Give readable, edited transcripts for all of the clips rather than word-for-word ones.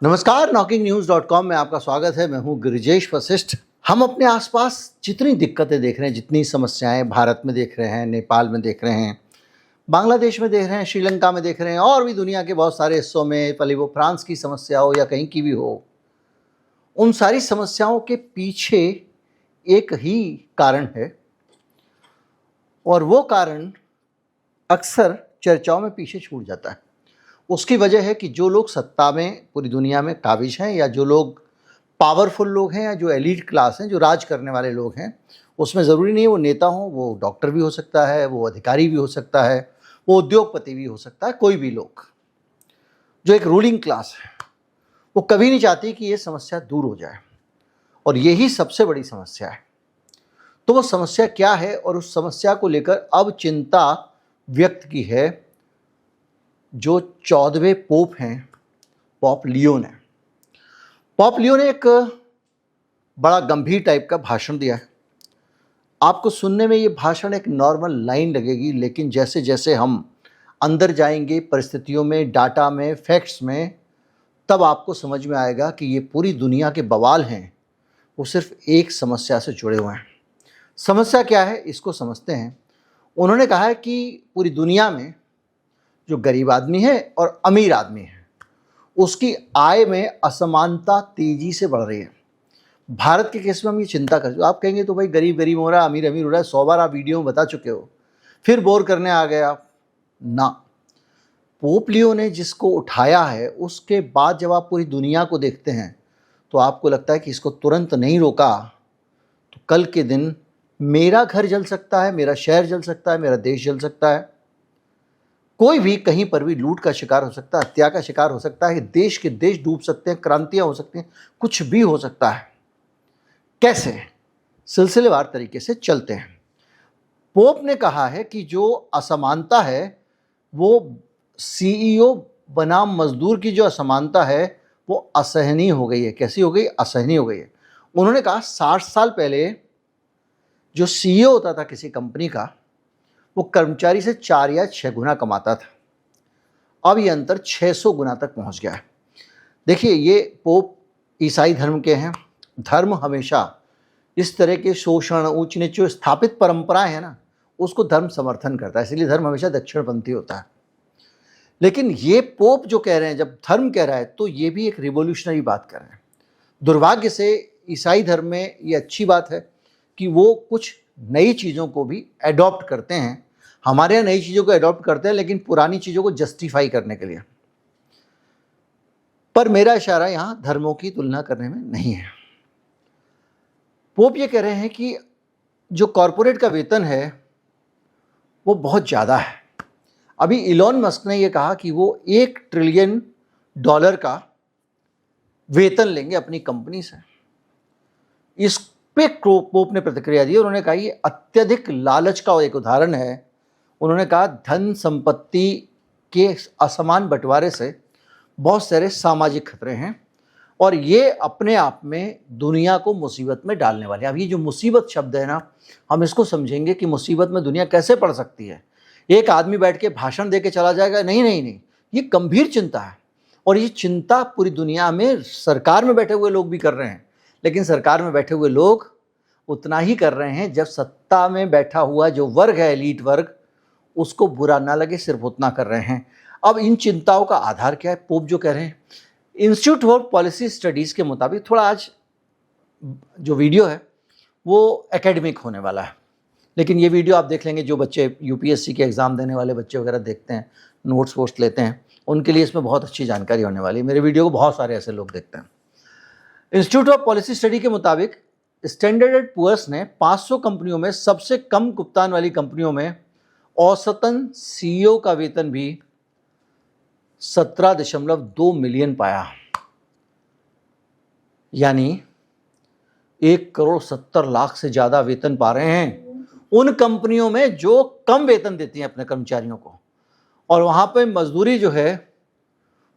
नमस्कार, knocking-news.com में आपका स्वागत है। मैं हूं गिरिजेश वशिष्ठ। हम अपने आसपास जितनी दिक्कतें देख रहे हैं, जितनी समस्याएं भारत में देख रहे हैं, नेपाल में देख रहे हैं, बांग्लादेश में देख रहे हैं, श्रीलंका में देख रहे हैं और भी दुनिया के बहुत सारे हिस्सों में, भले वो फ्रांस की समस्या हो या कहीं की भी हो, उन सारी समस्याओं के पीछे एक ही कारण है और वो कारण अक्सर चर्चाओं में पीछे छूट जाता है। उसकी वजह है कि जो लोग सत्ता में पूरी दुनिया में काबिज हैं या जो लोग पावरफुल लोग हैं या जो एलीट क्लास हैं, जो राज करने वाले लोग हैं, उसमें ज़रूरी नहीं वो नेता हों, वो डॉक्टर भी हो सकता है, वो अधिकारी भी हो सकता है, वो उद्योगपति भी हो सकता है, कोई भी लोग जो एक रूलिंग क्लास है वो कभी नहीं चाहती कि ये समस्या दूर हो जाए और यही सबसे बड़ी समस्या है। तो वो समस्या क्या है और उस समस्या को लेकर अब चिंता व्यक्त की है जो 14वें पोप हैं, पॉप लियो ने। पॉप लियो ने एक बड़ा गंभीर टाइप का भाषण दिया है। आपको सुनने में ये भाषण एक नॉर्मल लाइन लगेगी, लेकिन जैसे जैसे हम अंदर जाएंगे परिस्थितियों में, डाटा में, फैक्ट्स में, तब आपको समझ में आएगा कि ये पूरी दुनिया के बवाल हैं वो सिर्फ एक समस्या से जुड़े हुए हैं। समस्या क्या है इसको समझते हैं। उन्होंने कहा है कि पूरी दुनिया में जो गरीब आदमी है और अमीर आदमी है उसकी आय में असमानता तेजी से बढ़ रही है। भारत के केस में हम ये चिंता करते हैं। आप कहेंगे तो भाई गरीब गरीब हो रहा है, अमीर अमीर हो रहा है, 100 बार आप वीडियो में बता चुके हो, फिर बोर करने आ गए आप ना। पोप लियो ने जिसको उठाया है उसके बाद जब आप पूरी दुनिया को देखते हैं तो आपको लगता है कि इसको तुरंत नहीं रोका तो कल के दिन मेरा घर जल सकता है, मेरा शहर जल सकता है, मेरा देश जल सकता है। कोई भी कहीं पर भी लूट का शिकार हो सकता है, हत्या का शिकार हो सकता है, देश के देश डूब सकते हैं, क्रांतियां हो सकती हैं, कुछ भी हो सकता है। कैसे? सिलसिलेवार तरीके से चलते हैं। पोप ने कहा है कि जो असमानता है वो सीईओ बनाम मजदूर की जो असमानता है वो असहनीय हो गई है। कैसी हो गई? असहनीय हो गई है। उन्होंने कहा 60 साल पहले जो सीईओ होता था किसी कंपनी का वो कर्मचारी से 4 या 6 गुना कमाता था। अब ये अंतर 600 गुना तक पहुंच गया है। देखिए, ये पोप ईसाई धर्म के हैं। धर्म हमेशा इस तरह के शोषण, ऊंच नीच जो स्थापित परंपराएं हैं ना, उसको धर्म समर्थन करता है। इसलिए धर्म हमेशा दक्षिणपंथी होता है। लेकिन ये पोप जो कह रहे हैं, जब धर्म कह रहा है तो ये भी एक रिवोल्यूशनरी बात कर रहे हैं। दुर्भाग्य से ईसाई धर्म में ये अच्छी बात है कि वो कुछ नई चीज़ों को भी एडॉप्ट करते हैं। हमारे यहाँ नई चीज़ों को एडॉप्ट करते हैं लेकिन पुरानी चीज़ों को जस्टिफाई करने के लिए। पर मेरा इशारा यहाँ धर्मों की तुलना करने में नहीं है। पोप ये कह रहे हैं कि जो कॉरपोरेट का वेतन है वो बहुत ज़्यादा है। अभी इलॉन मस्क ने ये कहा कि वो $1 ट्रिलियन का वेतन लेंगे अपनी कंपनी से। इस पे पोप ने प्रतिक्रिया दी। उन्होंने कहा ये अत्यधिक लालच का एक उदाहरण है। उन्होंने कहा धन संपत्ति के असमान बंटवारे से बहुत सारे सामाजिक खतरे हैं और ये अपने आप में दुनिया को मुसीबत में डालने वाले हैं। अब ये जो मुसीबत शब्द है ना, हम इसको समझेंगे कि मुसीबत में दुनिया कैसे पड़ सकती है। एक आदमी बैठ के भाषण दे के चला जाएगा, नहीं नहीं नहीं, ये गंभीर चिंता है और ये चिंता पूरी दुनिया में सरकार में बैठे हुए लोग भी कर रहे हैं। लेकिन सरकार में बैठे हुए लोग उतना ही कर रहे हैं जब सत्ता में बैठा हुआ जो वर्ग है, एलीट वर्ग, उसको बुरा ना लगे, सिर्फ उतना कर रहे हैं। अब इन चिंताओं का आधार क्या है? पोप जो कह रहे हैं, इंस्टीट्यूट फॉर पॉलिसी स्टडीज़ के मुताबिक, थोड़ा आज जो वीडियो है वो एकेडमिक होने वाला है, लेकिन ये वीडियो आप देख लेंगे जो बच्चे यूपीएससी के एग्ज़ाम देने वाले बच्चे वगैरह देखते हैं, नोट्स वोट्स लेते हैं, उनके लिए इसमें बहुत अच्छी जानकारी होने वाली है। मेरे वीडियो को बहुत सारे ऐसे लोग देखते हैं। इंस्टीट्यूट ऑफ पॉलिसी स्टडी के मुताबिक स्टैंडर्ड एंड पुअर्स ने 500 कंपनियों में सबसे कम भुगतान वाली कंपनियों में औसतन सीईओ का वेतन भी 17.2 मिलियन पाया, यानी 1,70,00,000 से ज़्यादा वेतन पा रहे हैं उन कंपनियों में जो कम वेतन देती हैं अपने कर्मचारियों को। और वहाँ पे मजदूरी जो है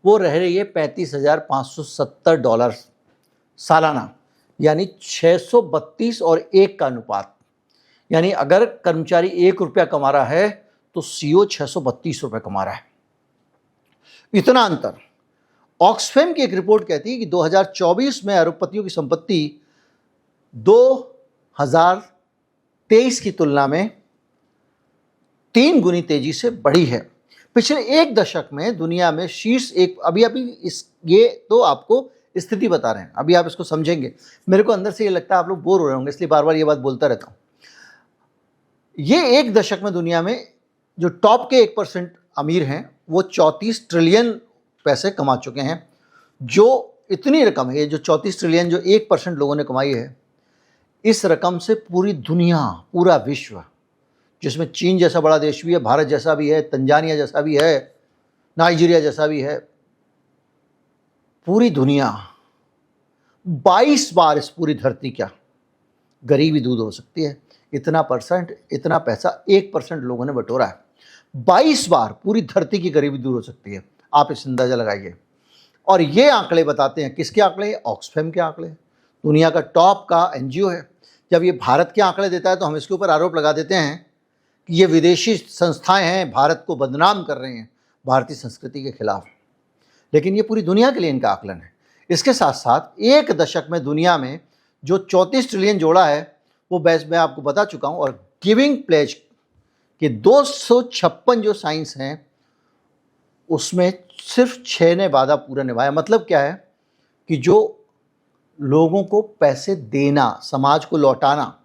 वो रह रही है $35,570 सालाना, यानी 632 और 1 का अनुपात। यानी अगर कर्मचारी ₹1 कमा रहा है तो सीईओ 632 रुपये कमा रहा है। इतना अंतर। ऑक्सफैम की एक रिपोर्ट कहती है कि 2024 में अरबपतियों की संपत्ति 2023 की तुलना में 3 गुनी तेजी से बढ़ी है। पिछले एक दशक में दुनिया में शीर्ष एक, अभी ये तो आपको स्थिति बता रहे हैं, अभी आप इसको समझेंगे। मेरे को अंदर से ये लगता है आप लोग बोर हो रहे होंगे, इसलिए बार बार ये बात बोलता रहता हूं। ये एक दशक में दुनिया में जो टॉप के 1% अमीर हैं वो 34 ट्रिलियन पैसे कमा चुके हैं। जो इतनी रकम है, जो 34 ट्रिलियन जो 1% लोगों ने कमाई है, इस रकम से पूरी दुनिया, पूरा विश्व, जिसमें चीन जैसा बड़ा देश भी है, भारत जैसा भी है, तंजानिया जैसा भी है, नाइजीरिया जैसा भी है, पूरी दुनिया 22 बार इस पूरी धरती क्या गरीबी दूर हो सकती है। इतना पैसा 1% लोगों ने बटोरा है। 22 बार पूरी धरती की गरीबी दूर हो सकती है। आप इस अंदाजा लगाइए। और ये आंकड़े बताते हैं, किसके आंकड़े? ऑक्सफैम के आंकड़े। दुनिया का टॉप का एनजीओ है। जब ये भारत के आंकड़े देता है तो हम इसके ऊपर आरोप लगा देते हैं कि ये विदेशी संस्थाएं हैं, भारत को बदनाम कर रहे हैं, भारतीय संस्कृति के खिलाफ। लेकिन ये पूरी दुनिया के लिए इनका आकलन है। इसके साथ साथ एक दशक में दुनिया में जो 34 ट्रिलियन जोड़ा है वो मैं आपको बता चुका हूँ। और गिविंग प्लेज के 256 जो साइंस हैं उसमें सिर्फ 6 ने वादा पूरा निभाया। मतलब क्या है कि जो लोगों को पैसे देना, समाज को लौटाना,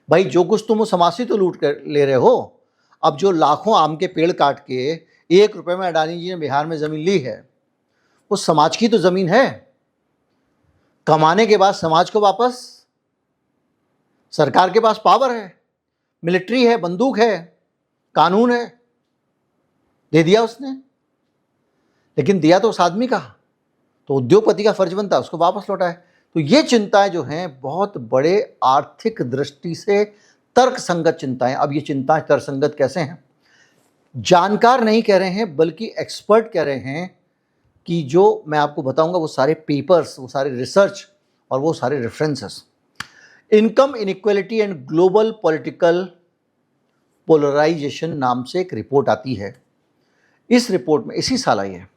भाई जो कुछ तुम समाज से तो लूट कर ले रहे हो। अब जो लाखों आम के पेड़ काट के 1 रुपए में अडानी जी ने बिहार में ज़मीन ली है, वो समाज की तो ज़मीन है। कमाने के बाद समाज को वापस, सरकार के पास पावर है, मिलिट्री है, बंदूक है, कानून है, दे दिया उसने। लेकिन दिया तो उस आदमी का, तो उद्योगपति का फर्ज बनता है उसको वापस लौटाए। तो ये चिंताएं जो हैं बहुत बड़े आर्थिक दृष्टि से तर्कसंगत चिंताएं। अब ये चिंताएं तर्कसंगत कैसे हैं? जानकार नहीं कह रहे हैं बल्कि एक्सपर्ट कह रहे हैं कि जो मैं आपको बताऊंगा वो सारे पेपर्स, वो सारे रिसर्च और वो सारे references. Income inequality and global political polarisation नाम से एक रिपोर्ट आती है। इस रिपोर्ट में इसी साल आई है।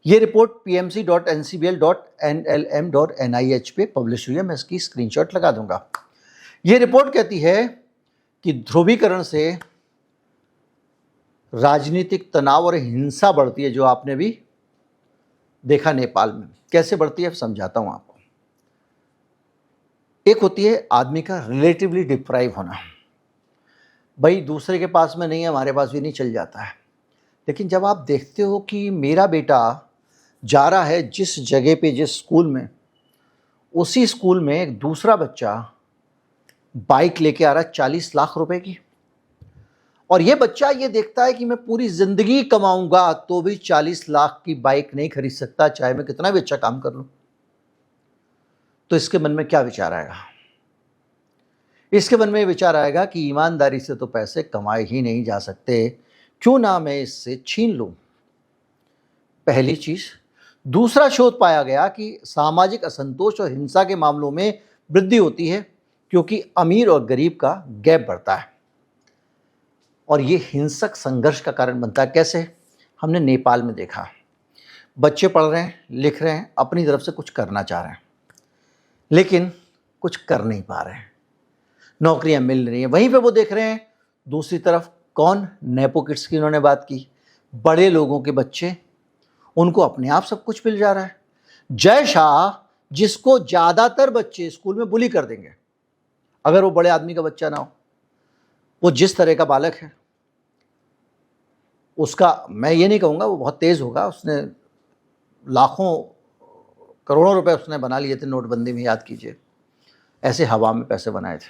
ये रिपोर्ट pmc.ncbl.nlm.nih पे पब्लिश हुई है। मैं इसकी स्क्रीनशॉट लगा दूंगा। ये रिपोर्ट कहती है कि ध्रुवीकरण से राजनीतिक तनाव और हिंसा बढ़ती है, जो आपने भी देखा नेपाल में। कैसे बढ़ती है समझाता हूं आपको। एक होती है आदमी का रिलेटिवली डिप्राइव होना, भाई दूसरे के पास में नहीं है, हमारे पास भी नहीं, चल जाता है। लेकिन जब आप देखते हो कि मेरा बेटा जा रहा है जिस जगह पे, जिस स्कूल में, उसी स्कूल में एक दूसरा बच्चा बाइक लेके आ रहा है 40 लाख रुपए की, और ये बच्चा ये देखता है कि मैं पूरी जिंदगी कमाऊंगा तो भी 40 लाख की बाइक नहीं खरीद सकता, चाहे मैं कितना भी अच्छा काम कर लूं, तो इसके मन में क्या विचार आएगा? इसके मन में विचार आएगा कि ईमानदारी से तो पैसे कमाए ही नहीं जा सकते, क्यों ना मैं इससे छीन लूं। पहली चीज। दूसरा शोध पाया गया कि सामाजिक असंतोष और हिंसा के मामलों में वृद्धि होती है क्योंकि अमीर और गरीब का गैप बढ़ता है, और ये हिंसक संघर्ष का कारण बनता है। कैसे? हमने नेपाल में देखा। बच्चे पढ़ रहे हैं, लिख रहे हैं, अपनी तरफ से कुछ करना चाह रहे हैं, लेकिन कुछ कर नहीं पा रहे हैं, नौकरियां मिल रही हैं। वहीं पे वो देख रहे हैं दूसरी तरफ कौन, नेपो किड्स की उन्होंने बात की, बड़े लोगों के बच्चे, उनको अपने आप सब कुछ मिल जा रहा है। जय शाह, जिसको ज़्यादातर बच्चे स्कूल में बुली कर देंगे अगर वो बड़े आदमी का बच्चा ना हो, वो जिस तरह का बालक है उसका, मैं ये नहीं कहूँगा वो बहुत तेज़ होगा, उसने लाखों करोड़ों रुपए उसने बना लिए थे नोटबंदी में, याद कीजिए, ऐसे हवा में पैसे बनाए थे।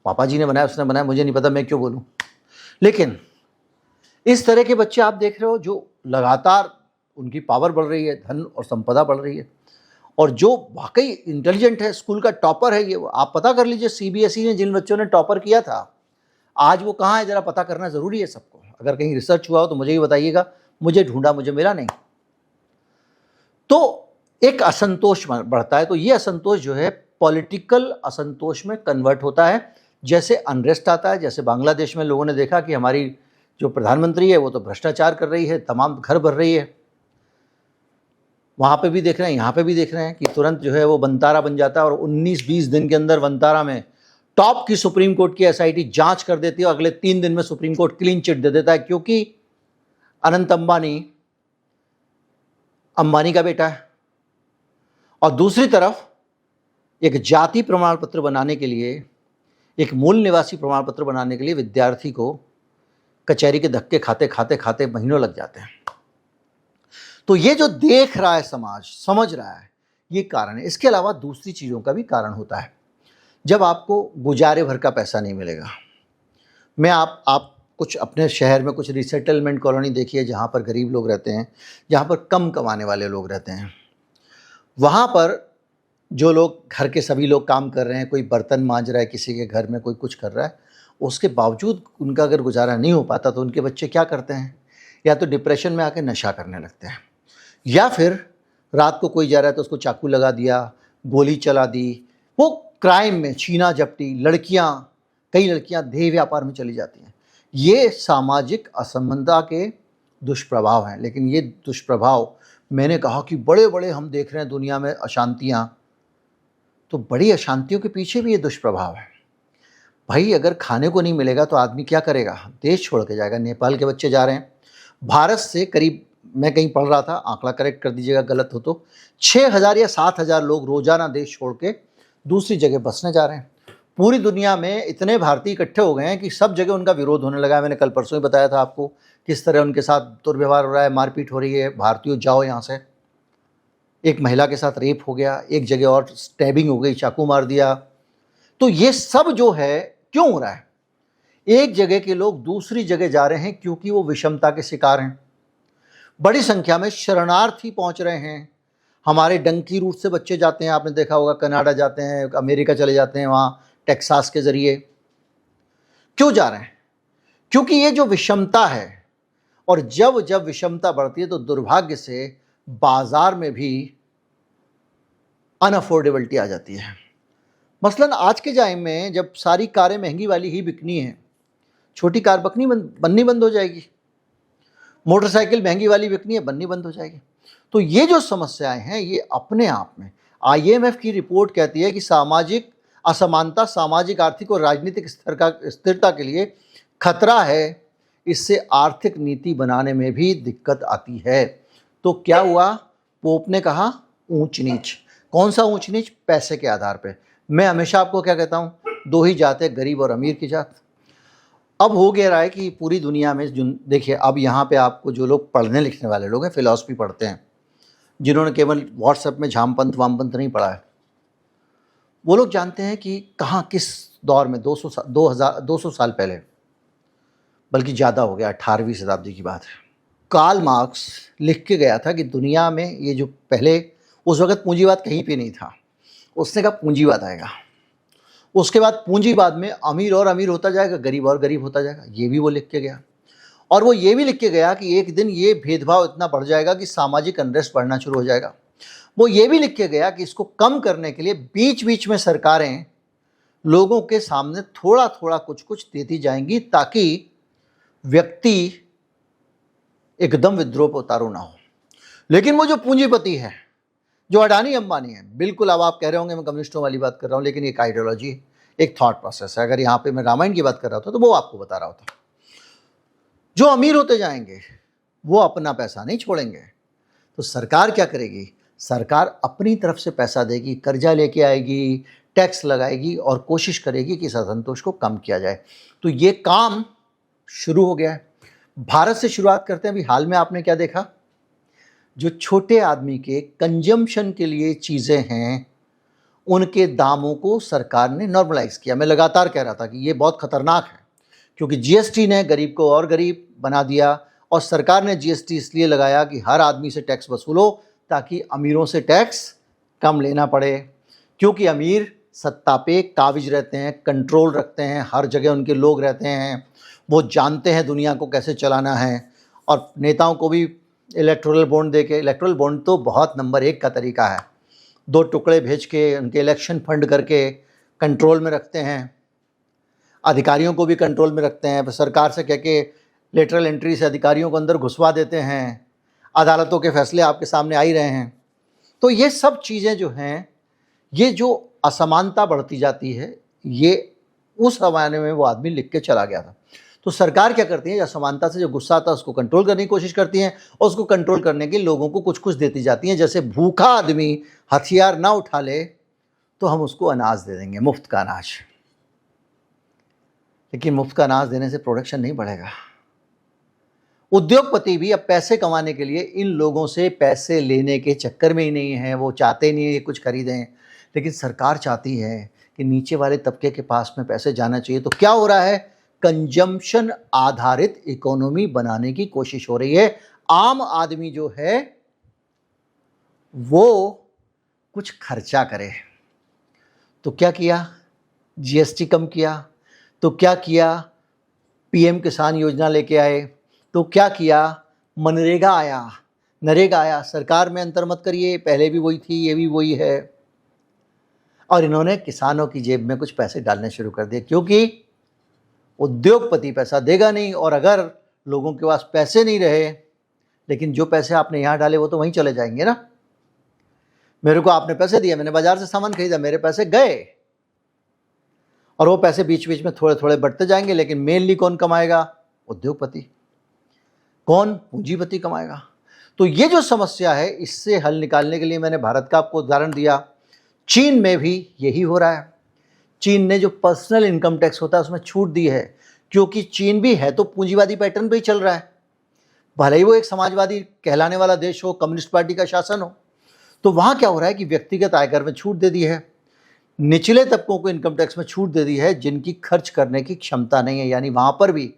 पापा जी ने बनाया, उसने बनाया, मुझे नहीं पता, मैं क्यों बोलूं। लेकिन इस तरह के बच्चे आप देख रहे हो जो लगातार उनकी पावर बढ़ रही है, धन और संपदा बढ़ रही है, और जो वाकई इंटेलिजेंट है, स्कूल का टॉपर है, ये आप पता कर लीजिए सीबीएसई ने जिन बच्चों ने टॉपर किया था आज वो कहाँ है, जरा पता करना ज़रूरी है सबको। अगर कहीं रिसर्च हुआ हो तो मुझे भी बताइएगा, मुझे ढूंढा, मुझे मिला नहीं। तो एक असंतोष बढ़ता है, तो ये असंतोष जो है पॉलिटिकल असंतोष में कन्वर्ट होता है। जैसे अनरेस्ट आता है, जैसे बांग्लादेश में लोगों ने देखा कि हमारी जो प्रधानमंत्री है वो तो भ्रष्टाचार कर रही है, तमाम घर भर रही है, वहाँ पे भी देख रहे हैं, यहाँ पे भी देख रहे हैं कि तुरंत जो है वो वनतारा बन जाता है और 19-20 दिन के अंदर वनतारा में टॉप की सुप्रीम कोर्ट की एसआईटी जांच कर देती है और अगले 3 दिन में सुप्रीम कोर्ट क्लीन चिट दे देता है, क्योंकि अनंत अंबानी अंबानी का बेटा है। और दूसरी तरफ एक जाति प्रमाण पत्र बनाने के लिए, एक मूल निवासी प्रमाण पत्र बनाने के लिए विद्यार्थी को कचहरी के धक्के खाते खाते खाते महीनों लग जाते हैं। तो ये जो देख रहा है समाज, समझ रहा है, ये कारण है। इसके अलावा दूसरी चीज़ों का भी कारण होता है। जब आपको गुजारे भर का पैसा नहीं मिलेगा, मैं आप कुछ अपने शहर में कुछ रिसेटलमेंट कॉलोनी देखिए जहाँ पर गरीब लोग रहते हैं, जहाँ पर कम कमाने वाले लोग रहते हैं। वहाँ पर जो लोग, घर के सभी लोग काम कर रहे हैं, कोई बर्तन मांज रहा है, किसी के घर में कोई कुछ कर रहा है, उसके बावजूद उनका अगर गुजारा नहीं हो पाता तो उनके बच्चे क्या करते हैं? या तो डिप्रेशन में आके नशा करने लगते हैं, या फिर रात को कोई जा रहा है तो उसको चाकू लगा दिया, गोली चला दी। वो क्राइम में, छीना झपटी, कई लड़कियां देह व्यापार में चली जाती हैं। ये सामाजिक असमानता के दुष्प्रभाव हैं। लेकिन ये दुष्प्रभाव, मैंने कहा कि बड़े बड़े हम देख रहे हैं दुनिया में अशांतियाँ, तो बड़ी अशांतियों के पीछे भी ये दुष्प्रभाव है। भाई अगर खाने को नहीं मिलेगा तो आदमी क्या करेगा? देश छोड़ के जाएगा। नेपाल के बच्चे जा रहे हैं। भारत से करीब, मैं कहीं पढ़ रहा था, आंकड़ा करेक्ट कर दीजिएगा गलत हो तो, 6,000 या 7,000 लोग रोजाना देश छोड़ के दूसरी जगह बसने जा रहे हैं। पूरी दुनिया में इतने भारतीय इकट्ठे हो गए हैं कि सब जगह उनका विरोध होने लगा है। मैंने कल परसों ही बताया था आपको किस तरह उनके साथ दुर्व्यवहार हो रहा है, मारपीट हो रही है। भारतीयों जाओ यहाँ से। एक महिला के साथ रेप हो गया, एक जगह और स्टैबिंग हो गई, चाकू मार दिया। तो ये सब जो है क्यों हो रहा है? एक जगह के लोग दूसरी जगह जा रहे हैं क्योंकि वो विषमता के शिकार हैं। बड़ी संख्या में शरणार्थी पहुंच रहे हैं। हमारे डंकी रूट से बच्चे जाते हैं, आपने देखा होगा, कनाडा जाते हैं, अमेरिका चले जाते हैं, वहाँ टेक्सास के ज़रिए। क्यों जा रहे हैं? क्योंकि ये जो विषमता है, और जब जब विषमता बढ़ती है तो दुर्भाग्य से बाजार में भी अनअफोर्डेबिलिटी आ जाती है। मसलन आज के टाइम में जब सारी कारें महंगी वाली ही बिकनी है, छोटी कार बननी बंद हो जाएगी। मोटरसाइकिल महंगी वाली बिकनी है, बननी बंद हो जाएगी। तो ये जो समस्याएं हैं, ये अपने आप में, IMF की रिपोर्ट कहती है कि सामाजिक असमानता सामाजिक, आर्थिक और राजनीतिक स्थिरता के लिए खतरा है। इससे आर्थिक नीति बनाने में भी दिक्कत आती है। तो क्या हुआ? पोप ने कहा ऊंच नीच। कौन सा ऊंच नीच? पैसे के आधार पे। मैं हमेशा आपको क्या कहता हूँ, दो ही जात है, गरीब और अमीर की जात। अब हो गया रहा है कि पूरी दुनिया में जो, देखिए अब यहाँ पे आपको जो लोग पढ़ने लिखने वाले लोग हैं, फिलॉसफी पढ़ते हैं, जिन्होंने केवल व्हाट्सएप में झामपंथ वामपंथ नहीं पढ़ा है, वो लोग जानते हैं कि कहाँ किस दौर में 200 साल पहले, बल्कि ज़्यादा हो गया, 18वीं शताब्दी की बात है, कार्ल मार्क्स लिख के गया था कि दुनिया में ये जो पहले, उस वक़्त पूंजीवाद कहीं पे नहीं था, उसने कहा पूंजीवाद आएगा। उसके बाद पूंजीवाद में अमीर और अमीर होता जाएगा, गरीब और गरीब होता जाएगा। ये भी वो लिख के गया। और वो ये भी लिख के गया कि एक दिन ये भेदभाव इतना बढ़ जाएगा कि सामाजिक अनरेस्ट बढ़ना शुरू हो जाएगा। वो ये भी लिख के गया कि इसको कम करने के लिए बीच बीच में सरकारें लोगों के सामने थोड़ा थोड़ा कुछ कुछ देती जाएंगी, ताकि व्यक्ति एकदम विद्रोह पर उतारू ना हो। लेकिन वो जो पूंजीपति है, जो अडानी अंबानी है, बिल्कुल, अब आप कह रहे होंगे मैं कम्युनिस्टों वाली बात कर रहा हूँ, लेकिन एक आइडियोलॉजी, एक थॉट प्रोसेस है। अगर यहाँ पे मैं रामायण की बात कर रहा होता तो वो आपको बता रहा होता। जो अमीर होते जाएंगे वो अपना पैसा नहीं छोड़ेंगे, तो सरकार क्या करेगी? सरकार अपनी तरफ से पैसा देगी, कर्जा लेके आएगी, टैक्स लगाएगी और कोशिश करेगी कि इस असंतोष को कम किया जाए। तो ये काम शुरू हो गया है। भारत से शुरुआत करते हैं। अभी हाल में आपने क्या देखा? जो छोटे आदमी के कंजम्पशन के लिए चीज़ें हैं, उनके दामों को सरकार ने नॉर्मलाइज किया। मैं लगातार कह रहा था कि ये बहुत खतरनाक है, क्योंकि जीएसटी ने गरीब को और गरीब बना दिया। और सरकार ने जीएसटी इसलिए लगाया कि हर आदमी से टैक्स वसूलो, ताकि अमीरों से टैक्स कम लेना पड़े। क्योंकि अमीर सत्ता पे काबिज रहते हैं, कंट्रोल रखते हैं, हर जगह उनके लोग रहते हैं, वो जानते हैं दुनिया को कैसे चलाना है। और नेताओं को भी इलेक्टोरल बॉन्ड दे के, इलेक्टोरल बॉन्ड तो बहुत नंबर 1 का तरीका है, 2 टुकड़े भेज के उनके इलेक्शन फंड करके कंट्रोल में रखते हैं। अधिकारियों को भी कंट्रोल में रखते हैं। सरकार से कह के लेटरल एंट्री से अधिकारियों को अंदर घुसवा देते हैं। अदालतों के फैसले आपके सामने आ ही रहे हैं। तो ये सब चीज़ें जो हैं, ये जो असमानता बढ़ती जाती है, ये उस ज़माने में वो आदमी लिख के चला गया था। तो सरकार क्या करती है, असमानता से जो गुस्सा आता है उसको कंट्रोल करने की कोशिश करती हैं, और उसको कंट्रोल करने के लोगों को कुछ कुछ देती जाती हैं। जैसे भूखा आदमी हथियार ना उठा ले तो हम उसको अनाज दे देंगे, मुफ्त का अनाज। लेकिन मुफ्त का अनाज देने से प्रोडक्शन नहीं बढ़ेगा। उद्योगपति भी अब पैसे कमाने के लिए इन लोगों से पैसे लेने के चक्कर में ही नहीं है, वो चाहते नहीं है कुछ खरीदें, लेकिन सरकार चाहती है कि नीचे वाले तबके के पास में पैसे जाना चाहिए। तो क्या हो रहा है, कंजम्पशन आधारित इकोनॉमी बनाने की कोशिश हो रही है। आम आदमी जो है वो कुछ खर्चा करे। तो क्या किया, जीएसटी कम किया। तो क्या किया, पीएम किसान योजना लेके आए। तो क्या किया, मनरेगा आया, नरेगा आया। सरकार में अंतर मत करिए, पहले भी वही थी, ये भी वही है। और इन्होंने किसानों की जेब में कुछ पैसे डालने शुरू कर दिए, क्योंकि उद्योगपति पैसा देगा नहीं, और अगर लोगों के पास पैसे नहीं रहे, लेकिन जो पैसे आपने यहाँ डाले वो तो वहीं चले जाएंगे ना। मेरे को आपने पैसे दिए, मैंने बाजार से सामान खरीदा, मेरे पैसे गए, और वो पैसे बीच बीच में थोड़े थोड़े बढ़ते जाएंगे। लेकिन मेनली कौन कमाएगा, उद्योगपति। कौन, पूंजीपति कमाएगा। तो ये जो समस्या है, इससे हल निकालने के लिए मैंने भारत का आपको उदाहरण दिया। चीन में भी यही हो रहा है। चीन ने जो पर्सनल इनकम टैक्स होता है उसमें छूट दी है, क्योंकि चीन भी है तो पूंजीवादी पैटर्न पे ही चल रहा है। भले ही वो एक समाजवादी कहलाने वाला देश हो, कम्युनिस्ट पार्टी का शासन हो। तो वहाँ क्या हो रहा है कि व्यक्तिगत आयकर में छूट दे दी है, निचले तबकों को इनकम टैक्स में छूट दे दी है, जिनकी खर्च करने की क्षमता नहीं है। यानी वहाँ पर भी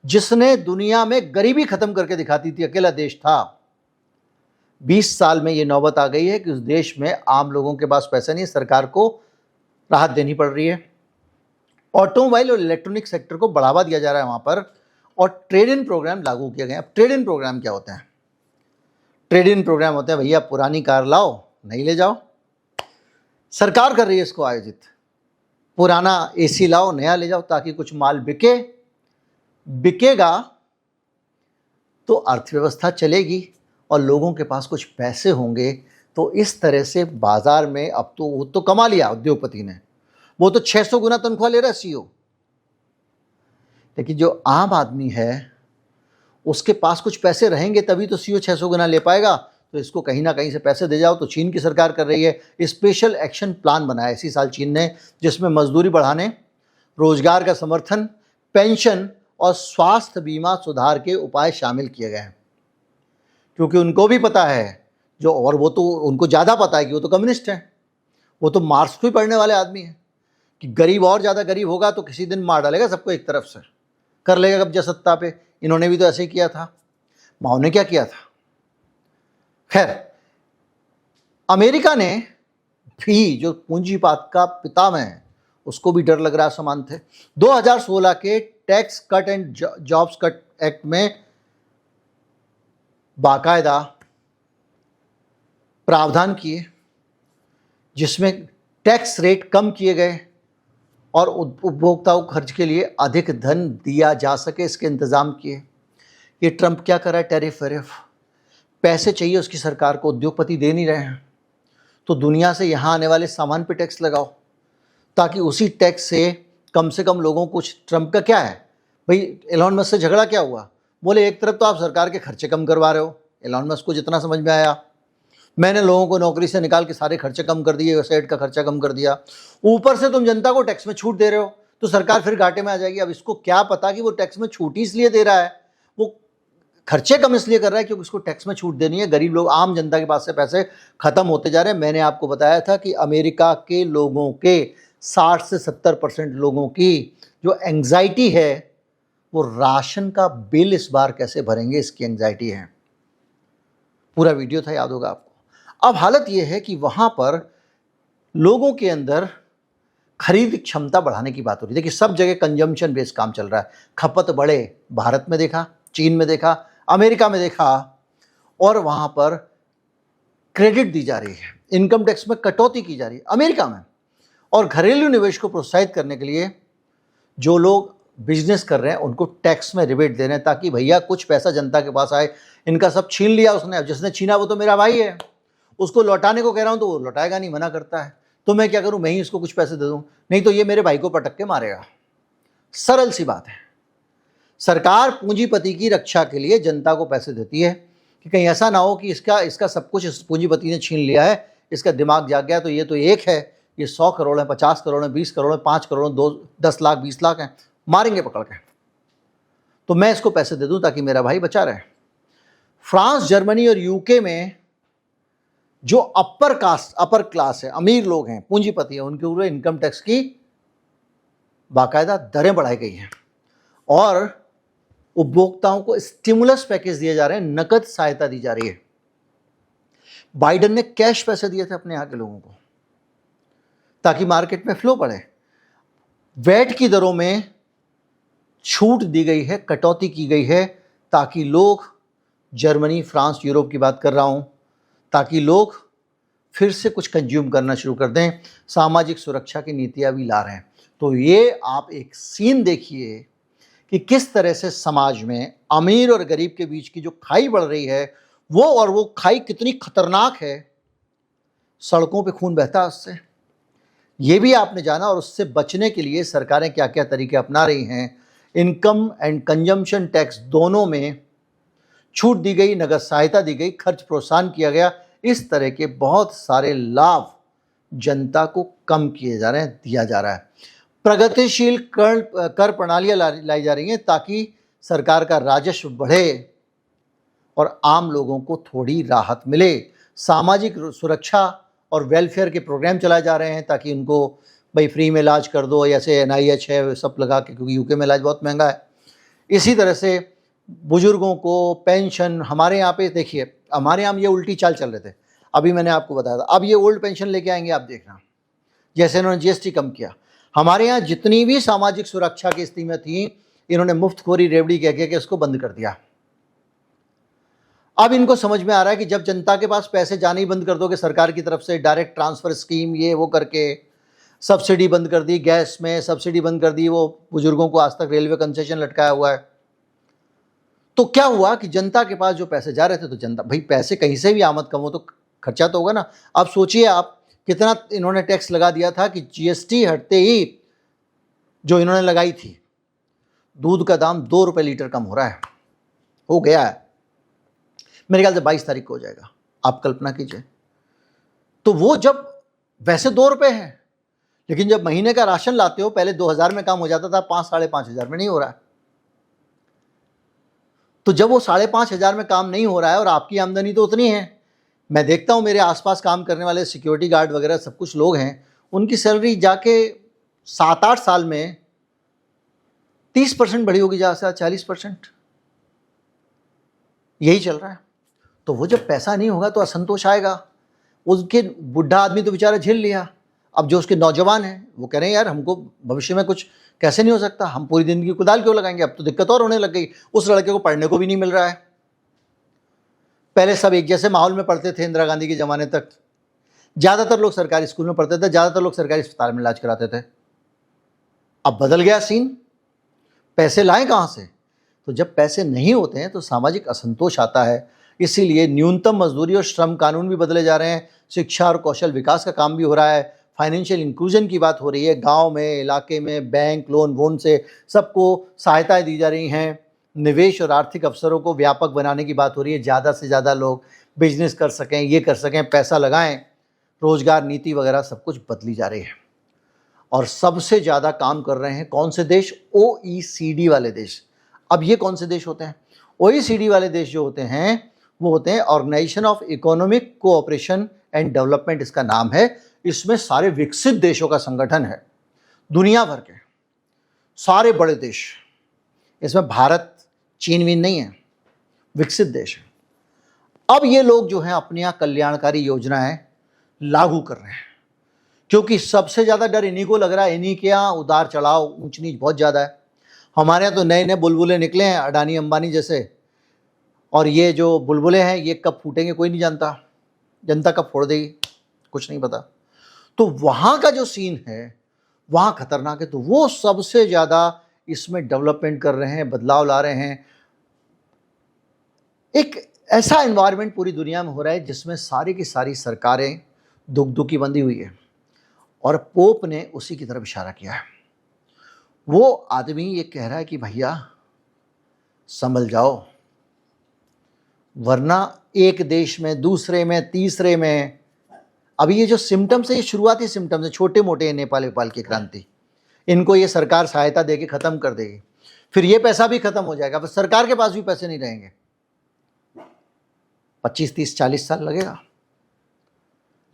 जिसने दुनिया में गरीबी खत्म करके दिखाती थी, अकेला देश था। 20 साल में ये नौबत आ गई है कि उस देश में आम लोगों के पास पैसा नहीं है, सरकार को राहत देनी पड़ रही है। ऑटोमोबाइल और इलेक्ट्रॉनिक सेक्टर को बढ़ावा दिया जा रहा है वहाँ पर, और ट्रेड इन प्रोग्राम लागू किए गए हैं। अब ट्रेड इन प्रोग्राम क्या होते हैं, ट्रेड इन प्रोग्राम होते हैं, भैया पुरानी कार लाओ, नहीं ले जाओ, सरकार कर रही है इसको आयोजित। पुराना एसी लाओ, नया ले जाओ, ताकि कुछ माल बिकेगा तो अर्थव्यवस्था चलेगी और लोगों के पास कुछ पैसे होंगे। तो इस तरह से बाजार में अब तो वो तो कमा लिया उद्योगपति ने, वो तो 600 गुना तनख्वाह ले रहा है सीईओ। लेकिन जो आम आदमी है उसके पास कुछ पैसे रहेंगे तभी तो सीईओ 600 गुना ले पाएगा। तो इसको कहीं ना कहीं से पैसे दे जाओ। तो चीन की सरकार कर रही है, स्पेशल एक्शन प्लान बनाया इसी साल चीन ने, जिसमें मजदूरी बढ़ाने, रोजगार का समर्थन, पेंशन और स्वास्थ्य बीमा सुधार के उपाय शामिल किए गए हैं। क्योंकि उनको भी पता है, जो, और वो तो उनको ज़्यादा पता है कि वो तो कम्युनिस्ट हैं, वो तो मार्क्स को ही पढ़ने वाले आदमी हैं, कि गरीब और ज़्यादा गरीब होगा तो किसी दिन मार डालेगा सबको, एक तरफ से कर लेगा कब्जा सत्ता पे। इन्होंने भी तो ऐसे ही किया था। माओ ने क्या किया था। खैर, अमेरिका ने भी, जो पूंजीवाद का पितामह है, उसको भी डर लग रहा समान थे। 2016 के tax cut and jobs cut act में बाकायदा प्रावधान किए, जिसमें टैक्स रेट कम किए गए और उपभोक्ताओं को खर्च के लिए अधिक धन दिया जा सके, इसके इंतज़ाम किए। ये ट्रंप क्या कर रहा है, टैरिफ वैरिफ, पैसे चाहिए उसकी सरकार को, उद्योगपति दे नहीं रहे हैं, तो दुनिया से यहाँ आने वाले सामान पे टैक्स लगाओ, ताकि उसी टैक्स से कम लोगों को। ट्रंप का क्या है भाई, एलॉन मस्क से झगड़ा क्या हुआ, बोले एक तरफ तो आप सरकार के खर्चे कम करवा रहे हो, एलॉन मस्क को जितना समझ में आया, मैंने लोगों को नौकरी से निकाल के सारे खर्चे कम कर दिए, वेबसाइट का खर्चा कम कर दिया, ऊपर से तुम जनता को टैक्स में छूट दे रहे हो, तो सरकार फिर घाटे में आ जाएगी। अब इसको क्या पता कि वो टैक्स में छूट ही इसलिए दे रहा है, वो खर्चे कम इसलिए कर रहा है क्योंकि उसको टैक्स में छूट देनी है। गरीब लोग, आम जनता के पास से पैसे खत्म होते जा रहे हैं। मैंने आपको बताया था कि अमेरिका के लोगों के 60 से 70% लोगों की जो एंग्जाइटी है, वो राशन का बिल इस बार कैसे भरेंगे, इसकी एंग्जाइटी है। पूरा वीडियो था, याद होगा आपको। अब हालत यह है कि वहाँ पर लोगों के अंदर खरीद क्षमता बढ़ाने की बात हो रही है। देखिए, सब जगह कंजम्पशन बेस्ड काम चल रहा है, खपत बढ़े। भारत में देखा, चीन में देखा, अमेरिका में देखा, और वहाँ पर क्रेडिट दी जा रही है, इनकम टैक्स में कटौती की जा रही है अमेरिका में। और घरेलू निवेश को प्रोत्साहित करने के लिए जो लोग बिजनेस कर रहे हैं उनको टैक्स में रिबेट दे रहे हैं, ताकि भैया कुछ पैसा जनता के पास आए। इनका सब छीन लिया उसने, अब जिसने छीना वो तो मेरा भाई है, उसको लौटाने को कह रहा हूं तो वो लौटाएगा नहीं, मना करता है। तो मैं क्या करूं, मैं ही इसको कुछ पैसे दे दूं, नहीं तो ये मेरे भाई को पटक के मारेगा। सरल सी बात है। सरकार पूंजीपति की रक्षा के लिए जनता को पैसे देती है कि कहीं ऐसा ना हो कि इसका सब कुछ इस पूंजीपति ने छीन लिया है, इसका दिमाग जाग गया, तो ये तो एक है, ये 100 करोड़ है, 50 करोड़ है, 20 करोड़ है, 5 करोड़, 10 लाख, 20 लाख हैं, मारेंगे पकड़ के। तो मैं इसको पैसे दे दूं ताकि मेरा भाई बचा रहे। फ्रांस, जर्मनी और यूके में जो अपर क्लास है, अमीर लोग हैं, पूंजीपति हैं, उनके ऊपर इनकम टैक्स की बाकायदा दरें बढ़ाई गई हैं और उपभोक्ताओं को स्टिमुलस पैकेज दिए जा रहे हैं, नकद सहायता दी जा रही है। बाइडेन ने कैश पैसे दिए थे अपने यहां के लोगों को ताकि मार्केट में फ्लो बढ़े। वैट की दरों में छूट दी गई है, कटौती की गई है ताकि लोग, जर्मनी, फ्रांस, यूरोप की बात कर रहा हूं, ताकि लोग फिर से कुछ कंज्यूम करना शुरू कर दें। सामाजिक सुरक्षा की नीतियां भी ला रहे हैं। तो ये आप एक सीन देखिए कि किस तरह से समाज में अमीर और गरीब के बीच की जो खाई बढ़ रही है, वो खाई कितनी खतरनाक है। सड़कों पे खून बहता है उससे, ये भी आपने जाना। और उससे बचने के लिए सरकारें क्या क्या तरीके अपना रही हैं। इनकम एंड कंजम्पशन टैक्स दोनों में छूट दी गई, नगद सहायता दी गई, खर्च प्रोत्साहन किया गया। इस तरह के बहुत सारे लाभ जनता को कम किए जा रहे हैं, दिया जा रहा है। प्रगतिशील कर प्रणालियां लाई जा रही हैं ताकि सरकार का राजस्व बढ़े और आम लोगों को थोड़ी राहत मिले। सामाजिक सुरक्षा और वेलफेयर के प्रोग्राम चलाए जा रहे हैं ताकि उनको भाई फ्री में इलाज कर दो, ऐसे NIH है सब लगा के, क्योंकि यूके में इलाज बहुत महंगा है। इसी तरह से बुजुर्गों को पेंशन, हमारे यहाँ पे देखिए, हमारे यहाँ ये उल्टी चाल चल रहे थे, अभी मैंने आपको बताया था। अब ये ओल्ड पेंशन लेके आएंगे, आप देखना, जैसे इन्होंने GST कम किया। हमारे यहाँ जितनी भी सामाजिक सुरक्षा की स्कीमें थी, इन्होंने मुफ्तखोरी रेवड़ी कह के इसको बंद कर दिया। अब इनको समझ में आ रहा है कि जब जनता के पास पैसे जाने ही बंद कर दोगे सरकार की तरफ से, डायरेक्ट ट्रांसफर स्कीम ये वो करके, सब्सिडी बंद कर दी, गैस में सब्सिडी बंद कर दी, वो बुजुर्गों को आज तक रेलवे कंसेशन लटकाया हुआ है। तो क्या हुआ कि जनता के पास जो पैसे जा रहे थे, तो जनता, भाई पैसे कहीं से भी आमद कम हो तो खर्चा तो होगा ना। अब सोचिए आप कितना इन्होंने टैक्स लगा दिया था कि GST हटते ही जो इन्होंने लगाई थी, दूध का दाम 2 रुपये लीटर कम हो रहा है, हो गया है, मेरे ख्याल से 22 तारीख को हो जाएगा। आप कल्पना कीजिए। तो वो जब वैसे 2 रुपये है, लेकिन जब महीने का राशन लाते हो, पहले 2000 में काम हो जाता था, 5 साढ़े 5 हज़ार में नहीं हो रहा है। तो जब वो 5.5 हज़ार में काम नहीं हो रहा है और आपकी आमदनी तो उतनी है, मैं देखता हूँ मेरे आसपास काम करने वाले सिक्योरिटी गार्ड वगैरह सब कुछ लोग हैं, उनकी सैलरी जाके 7-8 साल में 30% बढ़ी होगी, ज़्यादा से 40%, यही चल रहा है। तो वो जब पैसा नहीं होगा तो असंतोष आएगा। उसके बुढ़ा आदमी तो बेचारा झेल लिया, अब जो उसके नौजवान हैं वो कह रहे हैं यार हमको भविष्य में कुछ कैसे नहीं हो सकता, हम पूरी जिंदगी कुदाल क्यों लगाएंगे। अब तो दिक्कत और होने लग गई, उस लड़के को पढ़ने को भी नहीं मिल रहा है। पहले सब एक जैसे माहौल में पढ़ते थे, इंदिरा गांधी के ज़माने तक ज़्यादातर लोग सरकारी स्कूल में पढ़ते थे, ज़्यादातर लोग सरकारी अस्पताल में इलाज कराते थे। अब बदल गया सीन, पैसे लाएं कहाँ से। तो जब पैसे नहीं होते हैं तो सामाजिक असंतोष आता है। इसीलिए न्यूनतम मजदूरी और श्रम कानून भी बदले जा रहे हैं, शिक्षा और कौशल विकास का काम भी हो रहा है, फाइनेंशियल इंक्लूजन की बात हो रही है, गांव में, इलाके में बैंक लोन वोन से सबको सहायताएं दी जा रही हैं, निवेश और आर्थिक अवसरों को व्यापक बनाने की बात हो रही है, ज़्यादा से ज़्यादा लोग बिजनेस कर सकें, ये कर सकें, पैसा लगाएं, रोजगार नीति वगैरह सब कुछ बदली जा रही है। और सबसे ज़्यादा काम कर रहे हैं कौन से देश? OECD वाले देश। अब ये कौन से देश होते हैं? OECD वाले देश जो होते हैं वो होते हैं organisation of economic cooperation and development, इसका नाम है। इसमें सारे विकसित देशों का संगठन है, दुनिया भर के सारे बड़े देश। इसमें भारत, चीन वीन नहीं है, विकसित देश है। अब ये लोग जो हैं अपनी यहाँ कल्याणकारी योजनाएं लागू कर रहे हैं, क्योंकि सबसे ज़्यादा डर इन्हीं को लग रहा है। इन्हीं के यहाँ उतार चढ़ाव, ऊंच नीच बहुत ज़्यादा है। हमारे यहाँ तो नए नए बुलबुले निकले हैं, अडानी अंबानी जैसे, और ये जो बुलबुले हैं ये कब फूटेंगे कोई नहीं जानता, जनता कब फोड़ देगी कुछ नहीं पता। तो वहाँ का जो सीन है वहाँ खतरनाक है। तो वो सबसे ज़्यादा इसमें डेवलपमेंट कर रहे हैं, बदलाव ला रहे हैं। एक ऐसा एनवायरनमेंट पूरी दुनिया में हो रहा है जिसमें सारी की सारी सरकारें दुखी बंधी हुई है और पोप ने उसी की तरफ इशारा किया है। वो आदमी ये कह रहा है कि भैया संभल जाओ, वरना एक देश में, दूसरे में, तीसरे में, अभी ये जो सिम्टम्स है, ये शुरुआती सिम्टम्स है, छोटे मोटे नेपाल की क्रांति, इनको ये सरकार सहायता देके ख़त्म कर देगी, फिर ये पैसा भी ख़त्म हो जाएगा, फिर सरकार के पास भी पैसे नहीं रहेंगे। 25, 30, 40 साल लगेगा,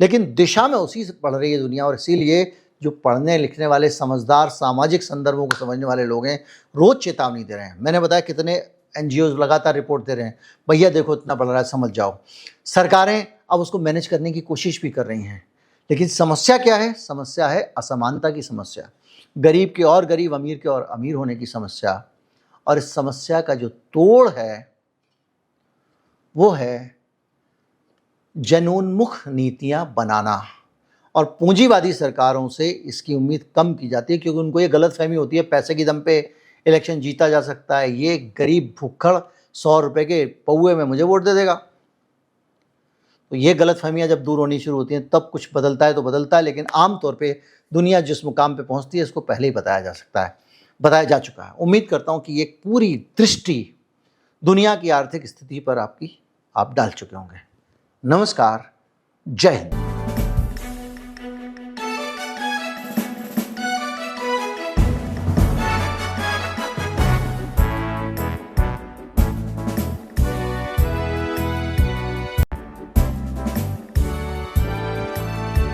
लेकिन दिशा में उसी से पढ़ रही है दुनिया। और इसीलिए जो पढ़ने लिखने वाले, समझदार, सामाजिक संदर्भों को समझने वाले लोग हैं, रोज़ चेतावनी दे रहे हैं। मैंने बताया कितने NGOs लगातार रिपोर्ट दे रहे हैं, भैया देखो इतना बढ़ रहा है, समझ जाओ। सरकारें अब उसको मैनेज करने की कोशिश भी कर रही हैं, लेकिन समस्या क्या है? समस्या है असमानता की समस्या, गरीब के और गरीब, अमीर के और अमीर होने की समस्या। और इस समस्या का जो तोड़ है वो है जनोन्मुख नीतियां बनाना। और पूंजीवादी सरकारों से इसकी उम्मीद कम की जाती है, क्योंकि उनको ये गलतफहमी होती है पैसे की दम पे इलेक्शन जीता जा सकता है, ये गरीब भुक्खड़ 100 रुपए के पौए में मुझे वोट दे देगा। तो ये गलतफहमियां जब दूर होनी शुरू होती हैं तब कुछ बदलता है, तो बदलता है। लेकिन आमतौर पे दुनिया जिस मुकाम पे पहुंचती है इसको पहले ही बताया जा सकता है, बताया जा चुका है। उम्मीद करता हूं कि ये पूरी दृष्टि दुनिया की आर्थिक स्थिति पर आप डाल चुके होंगे। नमस्कार, जय हिंद।